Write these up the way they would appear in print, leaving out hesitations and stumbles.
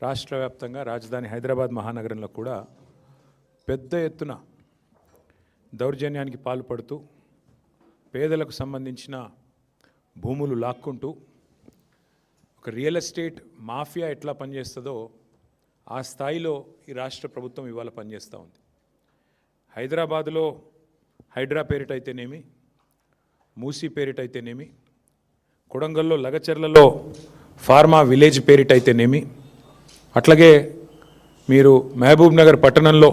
రాష్ట్ర వ్యాప్తంగా రాజధాని హైదరాబాద్ మహానగరంలో కూడా పెద్ద ఎత్తున దౌర్జన్యానికి పాల్పడుతూ పేదలకు సంబంధించిన భూములు లాక్కుంటూ ఒక రియల్ ఎస్టేట్ మాఫియా ఎట్లా పనిచేస్తుందో ఆ స్థాయిలో ఈ రాష్ట్ర ప్రభుత్వం ఇవాళ పనిచేస్తూ ఉంది. హైదరాబాదులో హైడ్రా పేరిటైతేనేమి, మూసీ పేరిటైతేనేమి, కొడంగల్లో లగచర్లలో ఫార్మా విలేజ్ పేరిటైతేనేమి, అట్లాగే మీరు మహబూబ్ నగర్ పట్టణంలో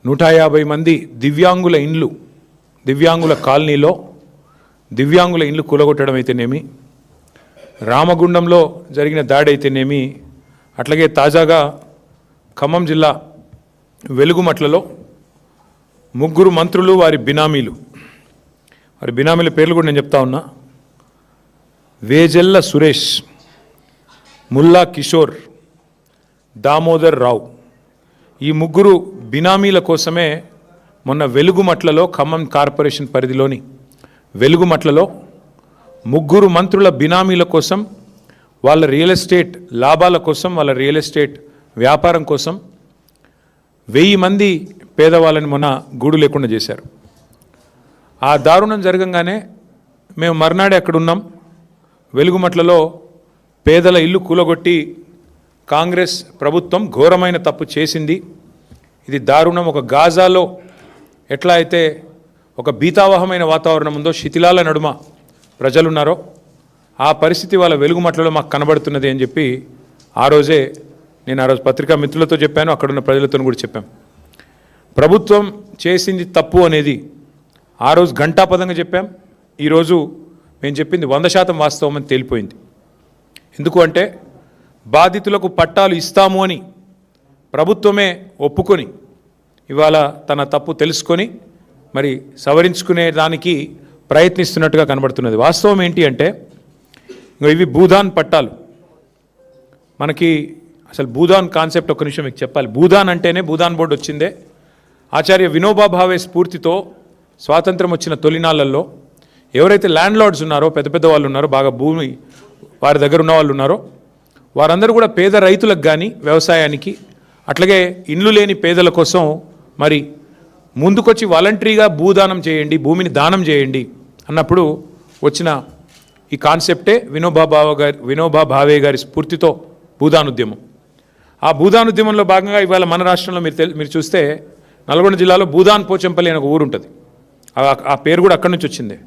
150 మంది దివ్యాంగుల కాలనీలో దివ్యాంగుల ఇండ్లు కూలగొట్టడం అయితేనేమి, రామగుండంలో జరిగిన దాడి అయితేనేమి, అట్లాగే తాజాగా ఖమ్మం జిల్లా వెలుగుమట్లలో 3 మంత్రులు వారి బినామీల పేర్లు కూడా నేను చెప్తా ఉన్నా. వేజెల్ల సురేష్, ముల్లా కిషోర్, దామోదర్ రావు, ఈ 3 బినామీల కోసమే మొన్న వెలుగుమట్లలో ఖమ్మం కార్పొరేషన్ పరిధిలోని వెలుగుమట్లలో 3 మంత్రుల బినామీల కోసం, వాళ్ళ రియల్ ఎస్టేట్ లాభాల కోసం, వాళ్ళ రియల్ ఎస్టేట్ వ్యాపారం కోసం 1000 మంది పేదవాళ్ళని మొన్న గూడు లేకుండా చేశారు. ఆ దారుణం జరగంగానే మేము మర్నాడే అక్కడున్నాం. వెలుగుమట్లలో పేదల ఇల్లు కూలగొట్టి కాంగ్రెస్ ప్రభుత్వం ఘోరమైన తప్పు చేసింది. ఇది దారుణం. ఒక గాజాలో ఎట్లా అయితే ఒక భీతావహమైన వాతావరణం ఉందో, శిథిలాల నడుమ ప్రజలున్నారో, ఆ పరిస్థితి వాళ్ళ వెలుగుమట్లలో మాకు కనబడుతున్నది అని చెప్పి ఆ రోజు పత్రికా మిత్రులతో చెప్పాను, అక్కడున్న ప్రజలతో కూడా చెప్పాను. ప్రభుత్వం చేసింది తప్పు అనేది ఆ రోజు ఘంటాపదంగా చెప్పాం. ఈరోజు మేము చెప్పింది 100% వాస్తవం అని తేలిపోయింది. ఎందుకు అంటే బాధితులకు పట్టాలు ఇస్తాము అని ప్రభుత్వమే ఒప్పుకొని ఇవాళ తన తప్పు తెలుసుకొని మరి సవరించుకునే దానికి ప్రయత్నిస్తున్నట్టుగా కనబడుతున్నది. వాస్తవం ఏంటి అంటే ఇవి భూదాన్ పట్టాలు. మనకి అసలు భూదాన్ కాన్సెప్ట్ ఒక్క నిమిషం మీకు చెప్పాలి. భూదాన్ అంటేనే భూదాన్ బోర్డు వచ్చిందే ఆచార్య వినోబా భావే స్ఫూర్తితో. స్వాతంత్రం వచ్చిన తొలినాళ్లలో ఎవరైతే ల్యాండ్ లార్డ్స్ ఉన్నారో, పెద్ద పెద్ద వాళ్ళు ఉన్నారో, బాగా భూమి వారి దగ్గర ఉన్న వాళ్ళు ఉన్నారో, వారందరూ కూడా పేద రైతులకు కానీ వ్యవసాయానికి, అట్లాగే ఇండ్లు లేని పేదల కోసం మరి ముందుకొచ్చి వాలంటరీగా భూదానం చేయండి, భూమిని దానం చేయండి అన్నప్పుడు వచ్చిన ఈ కాన్సెప్టే వినోబా భావే గారి స్ఫూర్తితో భూదానుద్యమం. ఆ భూదానుద్యమంలో భాగంగా ఇవాళ మన రాష్ట్రంలో మీరు చూస్తే నల్గొండ జిల్లాలో భూదాన్ పోచంపల్లి అనే ఒక ఊరు ఉంటుంది. ఆ పేరు కూడా అక్కడి నుంచి వచ్చింది.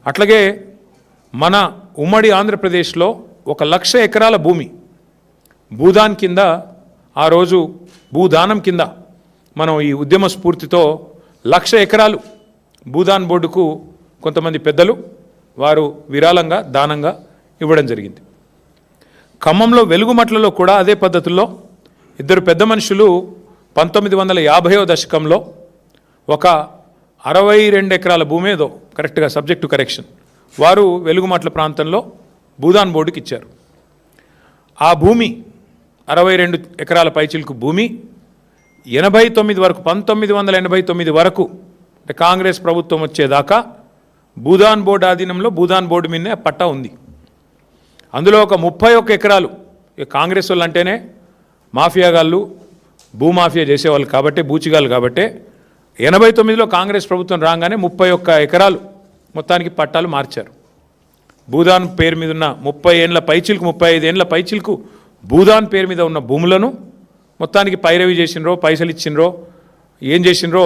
అట్లాగే మన ఉమ్మడి ఆంధ్రప్రదేశ్లో 1,00,000 ఎకరాల భూమి భూదాన్ కింద, ఆ రోజు భూదానం కింద మనం ఈ ఉద్యమ స్ఫూర్తితో 1,00,000 ఎకరాలు భూదాన్ బోర్డుకు కొంతమంది పెద్దలు వారు విరాళంగా దానంగా ఇవ్వడం జరిగింది. ఖమ్మంలో వెలుగుమట్లలో కూడా అదే పద్ధతుల్లో 2 పెద్ద మనుషులు 1950వ దశకంలో ఒక 62 ఎకరాల భూమి ఏదో కరెక్ట్గా సబ్జెక్ట్ టు కరెక్షన్ వారు వెలుగుమట్ల ప్రాంతంలో భూదాన్ బోర్డుకి ఇచ్చారు. ఆ భూమి 62 ఎకరాల పైచిలకు భూమి 89 వరకు 1989 వరకు అంటే కాంగ్రెస్ ప్రభుత్వం వచ్చేదాకా భూదాన్ బోర్డు ఆధీనంలో భూదాన్ బోర్డు మీదనే పట్టా ఉంది. అందులో ఒక 31 ఎకరాలు కాంగ్రెస్ వాళ్ళు అంటేనే మాఫియాగాళ్ళు, భూమాఫియా చేసేవాళ్ళు కాబట్టి, బూచిగాళ్ళు కాబట్టి 89లో కాంగ్రెస్ ప్రభుత్వం రాగానే 31 ఎకరాలు మొత్తానికి పట్టాలు మార్చారు. భూదాన్ పేరు మీద ఉన్న 30 ఏళ్ళ పైచిలకు 35 ఏళ్ళ పైచిలకు భూదాన్ పేరు మీద ఉన్న భూములను మొత్తానికి పైరవి చేసినరో, పైసలు ఇచ్చినరో, ఏం చేసినరో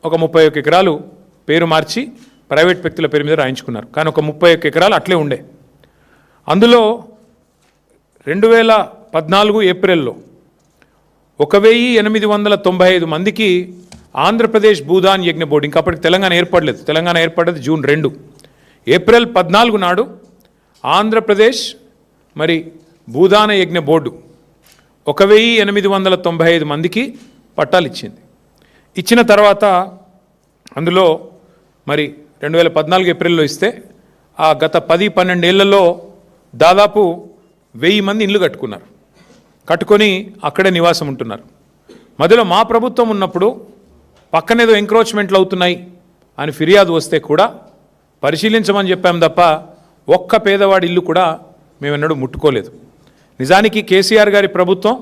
ఒక 31 ఎకరాలు పేరు మార్చి ప్రైవేట్ వ్యక్తుల పేరు మీద రాయించుకున్నారు. కానీ ఒక 31 ఎకరాలు అట్లే ఉండే. అందులో 2014 ఏప్రిల్లో 1895 మందికి ఆంధ్రప్రదేశ్ భూదాన్ యజ్ఞ బోర్డు, ఇంకా అప్పటికి తెలంగాణ ఏర్పడలేదు, తెలంగాణ ఏర్పడ్డది జూన్ 2, ఏప్రిల్ 14 నాడు ఆంధ్రప్రదేశ్ మరి భూదాన యజ్ఞ బోర్డు 1895 మందికి పట్టాలు ఇచ్చింది. ఇచ్చిన తర్వాత అందులో మరి 2014 ఏప్రిల్లో ఇస్తే ఆ గత 10-12 ఏళ్లలో దాదాపు 1000 మంది ఇళ్ళు కట్టుకొని అక్కడే నివాసం ఉంటున్నారు. మధ్యలో మా ప్రభుత్వం ఉన్నప్పుడు పక్కనేదో ఎంక్రోచ్మెంట్లు అవుతున్నాయి అని ఫిర్యాదు వస్తే కూడా పరిశీలించమని చెప్పాం తప్ప ఒక్క పేదవాడి ఇల్లు కూడా మేమెన్నడూ ముట్టుకోలేదు. నిజానికి కేసీఆర్ గారి ప్రభుత్వం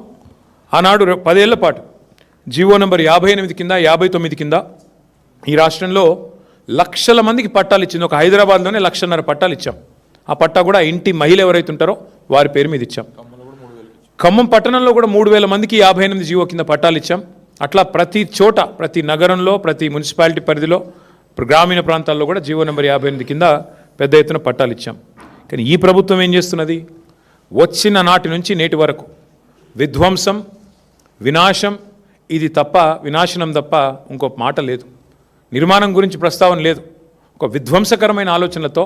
ఆనాడు 10 ఏళ్ల పాటు జీవో నంబర్ 58 కింద 59 కింద ఈ రాష్ట్రంలో లక్షల మందికి పట్టాలు ఇచ్చింది. ఒక హైదరాబాద్లోనే 1,50,000 పట్టాలు ఇచ్చాం. ఆ పట్టా కూడా ఇంటి మహిళ ఎవరైతే ఉంటారో వారి పేరు మీద ఇచ్చాం. ఖమ్మం పట్టణంలో కూడా 3,000 మందికి 58 జీవో కింద పట్టాలు ఇచ్చాం. అట్లా ప్రతి చోట, ప్రతి నగరంలో, ప్రతి మున్సిపాలిటీ పరిధిలో, గ్రామీణ ప్రాంతాల్లో కూడా జీవో నెంబర్ 58 కింద పెద్ద ఎత్తున పట్టాలు ఇచ్చాం. కానీ ఈ ప్రభుత్వం ఏం చేస్తున్నది? వచ్చిన నాటి నుంచి నేటి వరకు విధ్వంసం, వినాశం, ఇది తప్ప, వినాశనం తప్ప ఇంకో మాట లేదు. నిర్మాణం గురించి ప్రస్తావన లేదు. ఒక విధ్వంసకరమైన ఆలోచనలతో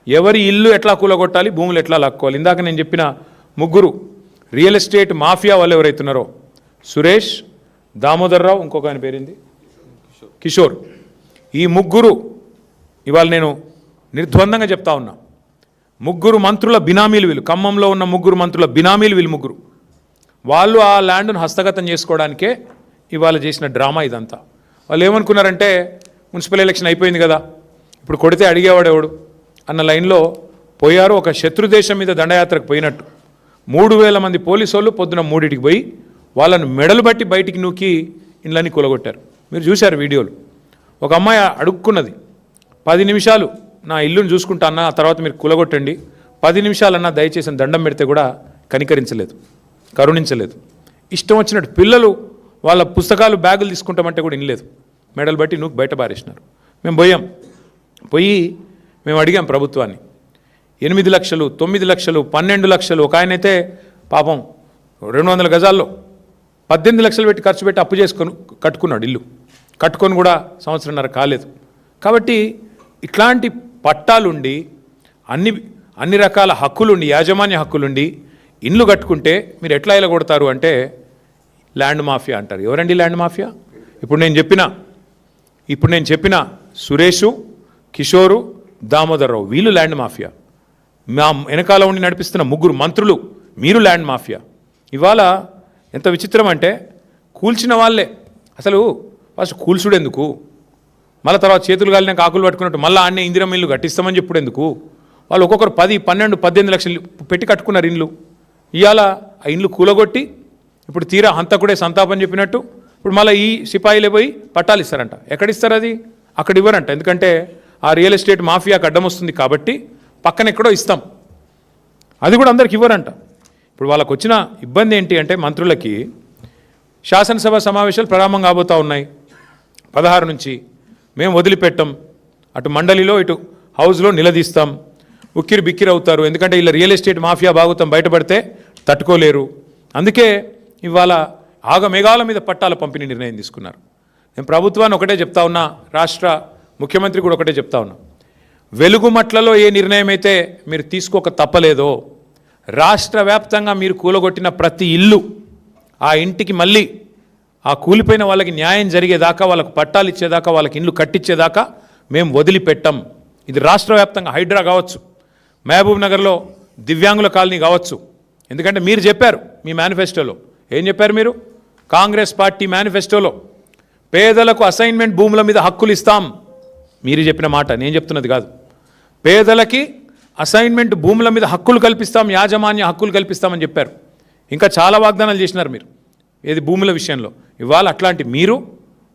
ఎవరి ఇల్లు ఎట్లా కూలగొట్టాలి, భూములు ఎట్లా లాక్కోవాలి. ఇందాక నేను చెప్పిన ముగ్గురు రియల్ ఎస్టేట్ మాఫియా వాళ్ళు ఎవరైతున్నారో, సురేష్, దామోదర్ రావు, ఇంకొక ఆయన పేరింది కిషోర్, ఈ ముగ్గురు ఇవాళ నేను నిర్ద్వందంగా చెప్తా ఉన్నా, ముగ్గురు మంత్రుల బినామీలు వీళ్ళు. ఖమ్మంలో ఉన్న ముగ్గురు మంత్రుల బినామీలు వీళ్ళు ముగ్గురు. వాళ్ళు ఆ ల్యాండ్ను హస్తగతం చేసుకోవడానికే ఇవాళ చేసిన డ్రామా ఇదంతా. వాళ్ళు ఏమనుకున్నారంటే మున్సిపల్ ఎలక్షన్ అయిపోయింది కదా, ఇప్పుడు కొడితే అడిగేవాడు ఎవడు అన్న లైన్లో పోయారు. ఒక శత్రుదేశం మీద దండయాత్రకు పోయినట్టు 3,000 మంది పోలీసు వాళ్ళు పొద్దున 3టికి పోయి వాళ్ళను మెడలు బట్టి బయటికి నూకి ఇళ్ళని కూలగొట్టారు. మీరు చూశారు వీడియోలు. ఒక అమ్మాయి అడుక్కున్నది, 10 నిమిషాలు నా ఇల్లును చూసుకుంటా అన్న, ఆ తర్వాత మీరు కూలగొట్టండి, 10 నిమిషాలన్నా దయచేసి దండం పెడితే కూడా కనికరించలేదు, కరుణించలేదు. ఇష్టం వచ్చినట్టు పిల్లలు వాళ్ళ పుస్తకాలు, బ్యాగులు తీసుకుంటామంటే కూడా వినలేదు, మెడలు బట్టి నూకి బయట బారేసినారు. మేము పోయి మేము అడిగాం ప్రభుత్వాన్ని. 8 లక్షలు, 9 లక్షలు, 12 లక్షలు, ఒక ఆయనైతే పాపం 200 గజాల్లో 18 లక్షలు పెట్టి ఖర్చు పెట్టి అప్పు చేసుకొని కట్టుకున్నాడు ఇల్లు. కట్టుకొని కూడా సంవత్సరంన్నర కాలేదు. కాబట్టి ఇట్లాంటి పట్టాలుండి అన్ని రకాల హక్కులుండి, యాజమాన్య హక్కులుండి ఇండ్లు కట్టుకుంటే మీరు ఎట్లా ఇలా కొడతారు అంటే ల్యాండ్ మాఫియా అంటారు. ఎవరండి ల్యాండ్ మాఫియా? ఇప్పుడు నేను చెప్పిన సురేషు, కిషోరు, దామోదర్ రావు వీళ్ళు ల్యాండ్ మాఫియా. మా వెనకాల ఉండి నడిపిస్తున్న ముగ్గురు మంత్రులు మీరు ల్యాండ్ మాఫియా. ఇవాళ ఎంత విచిత్రం అంటే కూల్చిన వాళ్ళే. అసలు ఫస్ట్ కూల్చుడు ఎందుకు, మళ్ళీ తర్వాత చేతులు కాలినాక ఆకులు పట్టుకున్నట్టు మళ్ళీ ఆడనే ఇందిరమ్మ ఇల్లు కట్టిస్తామని చెప్పుడు ఎందుకు? వాళ్ళు ఒక్కొక్కరు 10, 12, 18 లక్షలు పెట్టి కట్టుకున్నారు ఇండ్లు. ఇవాళ ఆ ఇండ్లు కూలగొట్టి ఇప్పుడు తీరా హంతకుడే సంతాపం చెప్పినట్టు ఇప్పుడు మళ్ళీ ఈ సిపాయిలే పోయి పట్టాలు ఇస్తారంట. ఎక్కడిస్తారు అది? అక్కడ ఇవ్వరంట. ఎందుకంటే ఆ రియల్ ఎస్టేట్ మాఫియాకి అడ్డం వస్తుంది కాబట్టి పక్కన ఎక్కడో ఇస్తాం, అది కూడా అందరికి ఇవ్వరంట. ఇప్పుడు వాళ్ళకు వచ్చిన ఇబ్బంది ఏంటి అంటే మంత్రులకి శాసనసభ సమావేశాలు ప్రారంభం కాబోతూ ఉన్నాయి 16 నుంచి. మేము వదిలిపెట్టాం, అటు మండలిలో ఇటు హౌస్లో నిలదీస్తాం, ఉక్కిరి బిక్కిరి అవుతారు. ఎందుకంటే ఇలా రియల్ ఎస్టేట్ మాఫియా భాగవతం బయటపడితే తట్టుకోలేరు. అందుకే ఇవాళ ఆగమేఘాల మీద పట్టాల పంపిణీ నిర్ణయం తీసుకున్నారు. నేను ప్రభుత్వాన్ని ఒకటే చెప్తా ఉన్నా, రాష్ట్ర ముఖ్యమంత్రి కూడా ఒకటే చెప్తా ఉన్నా, వెలుగుమట్లలో ఏ నిర్ణయం అయితే మీరు తీసుకోక తప్పలేదో, రాష్ట్ర వ్యాప్తంగా మీరు కూలగొట్టిన ప్రతి ఇల్లు, ఆ ఇంటికి మళ్ళీ ఆ కూలిపోయిన వాళ్ళకి న్యాయం జరిగేదాకా, వాళ్ళకు పట్టాలు ఇచ్చేదాకా, వాళ్ళకి ఇండ్లు కట్టించేదాకా మేము వదిలిపెట్టాం. ఇది రాష్ట్ర వ్యాప్తంగా హైడ్రా కావచ్చు, మహబూబ్ నగర్లో దివ్యాంగుల కాలనీ కావచ్చు. ఎందుకంటే మీరు చెప్పారు మీ మేనిఫెస్టోలో, ఏం చెప్పారు మీరు? కాంగ్రెస్ పార్టీ మేనిఫెస్టోలో పేదలకు అసైన్మెంట్ భూముల మీద హక్కులు ఇస్తాం. మీరు చెప్పిన మాట, నేను చెప్తున్నది కాదు. పేదలకి అసైన్మెంట్ భూముల మీద హక్కులు కల్పిస్తాం, యాజమాన్య హక్కులు కల్పిస్తామని చెప్పారు. ఇంకా చాలా వాగ్దానాలు చేసినారు మీరు ఏది భూముల విషయంలో. ఇవాళ అట్లాంటి మీరు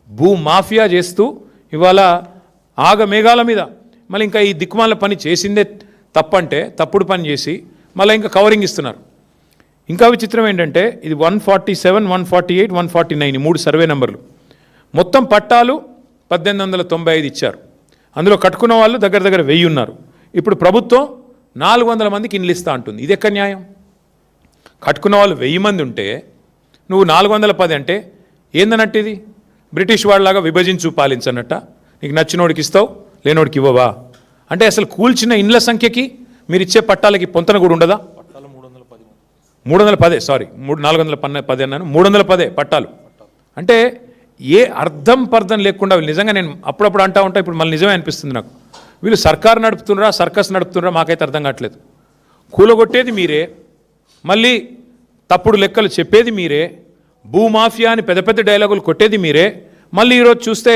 భూ మాఫియా చేస్తూ ఇవాళ ఆగమేఘాల మీద మళ్ళీ ఇంకా ఈ దిక్కుమాల పని చేసిందే తప్పంటే తప్పుడు పని చేసి మళ్ళీ ఇంకా కవరింగ్ ఇస్తున్నారు. ఇంకా విచిత్రం ఏంటంటే ఇది 147, 148, 149 ఈ 3 సర్వే నెంబర్లు. మొత్తం పట్టాలు 1895 ఇచ్చారు. అందులో కట్టుకున్న వాళ్ళు దగ్గర 1000 ఉన్నారు. ఇప్పుడు ప్రభుత్వం 400 మందికి ఇండ్లు ఇస్తా అంటుంది. ఇది ఎక్కడ న్యాయం? కట్టుకున్న వాళ్ళు 1000 మంది ఉంటే నువ్వు 410 అంటే ఏందన్నట్టు? ఇది బ్రిటిష్ వాళ్ళలాగా విభజించు పాలించన్నట్ట. నీకు నచ్చినోడికి ఇస్తావు, లేనోడికి ఇవ్వవా? అంటే అసలు కూల్చిన ఇండ్ల సంఖ్యకి మీరు ఇచ్చే పట్టాలకి పొంతన కూడా ఉండదా? 310 సారీ 410 అన్నాను, 310 పట్టాలు. అంటే ఏ అర్థం పర్థం లేకుండా వీళ్ళు నిజంగా, నేను అప్పుడప్పుడు అంటూ ఉంటా, ఇప్పుడు మళ్ళీ నిజమే అనిపిస్తుంది నాకు, వీళ్ళు సర్కారు నడుపుతున్నారా సర్కస్ నడుపుతున్నారా మాకైతే అర్థం కావట్లేదు. కూలగొట్టేది మీరే, మళ్ళీ తప్పుడు లెక్కలు చెప్పేది మీరే, భూమాఫియా అని పెద్ద పెద్ద డైలాగులు కొట్టేది మీరే. మళ్ళీ ఈరోజు చూస్తే